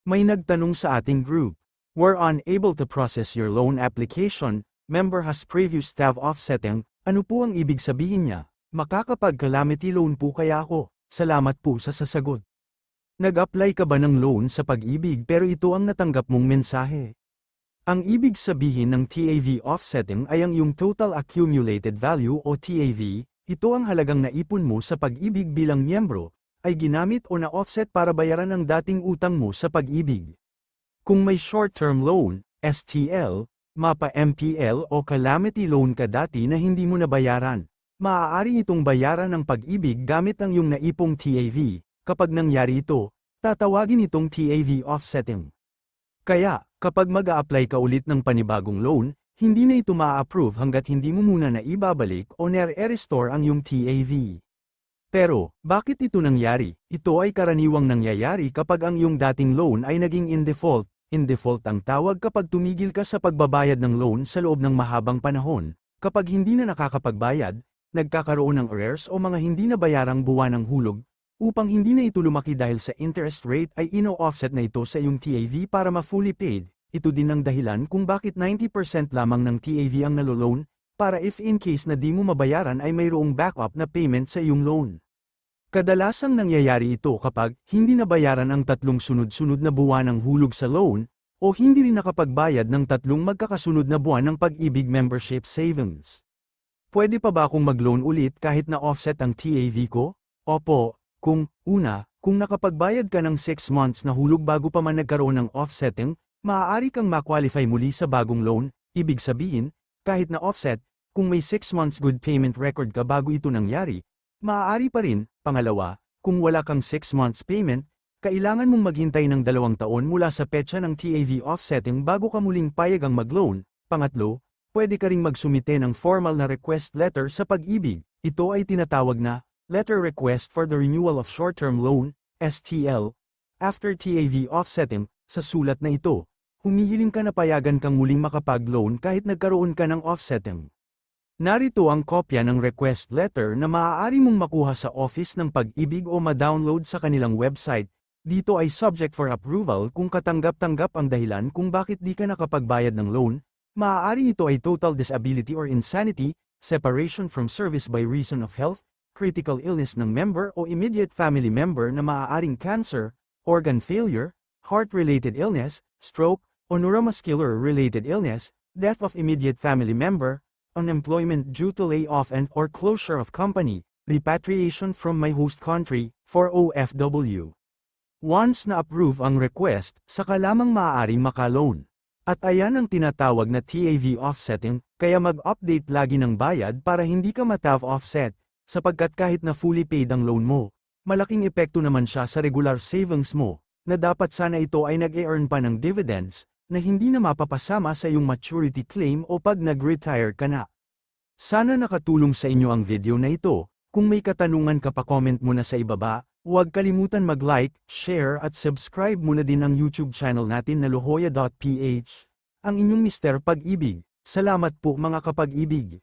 May nagtanong sa ating group. We're unable to process your loan application, member has previous staff offsetting, ano po ang ibig sabihin niya? Makakapag-calamity loan po kaya ako? Salamat po sa sasagot. Nag-apply ka ba ng loan sa Pag-ibig pero ito ang natanggap mong mensahe? Ang ibig sabihin ng TAV offsetting ay ang iyong Total Accumulated Value o TAV, ito ang halagang naipon mo sa Pag-ibig bilang miyembro, ay ginamit o na-offset para bayaran ang dating utang mo sa Pag-ibig. Kung may short-term loan, STL, MAPA MPL o calamity loan ka dati na hindi mo nabayaran, maaari itong bayaran ng Pag-ibig gamit ang iyong naipong TAV. Kapag nangyari ito, tatawagin itong TAV offsetting. Kaya, kapag mag-a-apply ka ulit ng panibagong loan, hindi na ito ma-approve hanggat hindi mo muna na ibabalik o nare-restore ang iyong TAV. Pero, bakit ito nangyari? Ito ay karaniwang nangyayari kapag ang iyong dating loan ay naging in default. In default ang tawag kapag tumigil ka sa pagbabayad ng loan sa loob ng mahabang panahon. Kapag hindi na nakakapagbayad, nagkakaroon ng arrears o mga hindi nabayarang buwan ng hulog, upang hindi na ito lumaki dahil sa interest rate ay ino-offset na ito sa iyong TAV para ma-fully paid. Ito din ang dahilan kung bakit 90% lamang ng TAV ang nalo-loan, para if in case na di mo mabayaran ay mayroong backup na payment sa iyong loan. Kadalasang nangyayari ito kapag hindi nabayaran ang 3 sunod-sunod na buwan ng hulog sa loan, o hindi rin nakapagbayad ng 3 magkakasunod na buwan ng Pag-ibig membership savings. Pwede pa ba akong mag-loan ulit kahit na offset ang TAV ko? Opo, kung nakapagbayad ka ng 6 months na hulog bago pa man nagkaroon ng offsetting, maaari kang ma-qualify muli sa bagong loan, ibig sabihin, kahit na offset, kung may 6 months good payment record ka bago ito nangyari, maaari pa rin. Pangalawa, kung wala kang 6 months payment, kailangan mong maghintay ng 2 taon mula sa petsa ng TAV offsetting bago ka muling payagang mag-loan. Pangatlo, pwede ka ring magsumite ng formal na request letter sa Pag-ibig. Ito ay tinatawag na Letter Request for the Renewal of Short-Term Loan, STL. After TAV offsetting, sa sulat na ito, humihiling ka na payagan kang muling makapag-loan kahit nagkaroon ka ng offsetting. Narito ang kopya ng request letter na maaari mong makuha sa office ng Pag-ibig o ma-download sa kanilang website. Dito ay subject for approval kung katanggap-tanggap ang dahilan kung bakit di ka nakapagbayad ng loan. Maaari ito ay total disability or insanity, separation from service by reason of health, critical illness ng member o immediate family member na maaaring cancer, organ failure, heart-related illness, stroke, o neuromuscular-related illness, death of immediate family member, unemployment due to layoff and or closure of company, repatriation from my host country, for OFW. Once na-approve ang request, saka lamang maaaring maka-loan. At ayan ang tinatawag na TAV offsetting, kaya mag-update lagi ng bayad para hindi ka ma-TAV offset, sapagkat kahit na fully paid ang loan mo, malaking epekto naman siya sa regular savings mo, na dapat sana ito ay nag-e-earn pa ng dividends, na hindi na mapapasama sa iyong maturity claim o pag nag-retire ka na. Sana nakatulong sa inyo ang video na ito. Kung may katanungan ka pa comment mo na sa ibaba, huwag kalimutan mag-like, share at subscribe muna din ang YouTube channel natin na lohoya.ph. Ang inyong Mr. Pag-ibig. Salamat po mga kapag-ibig.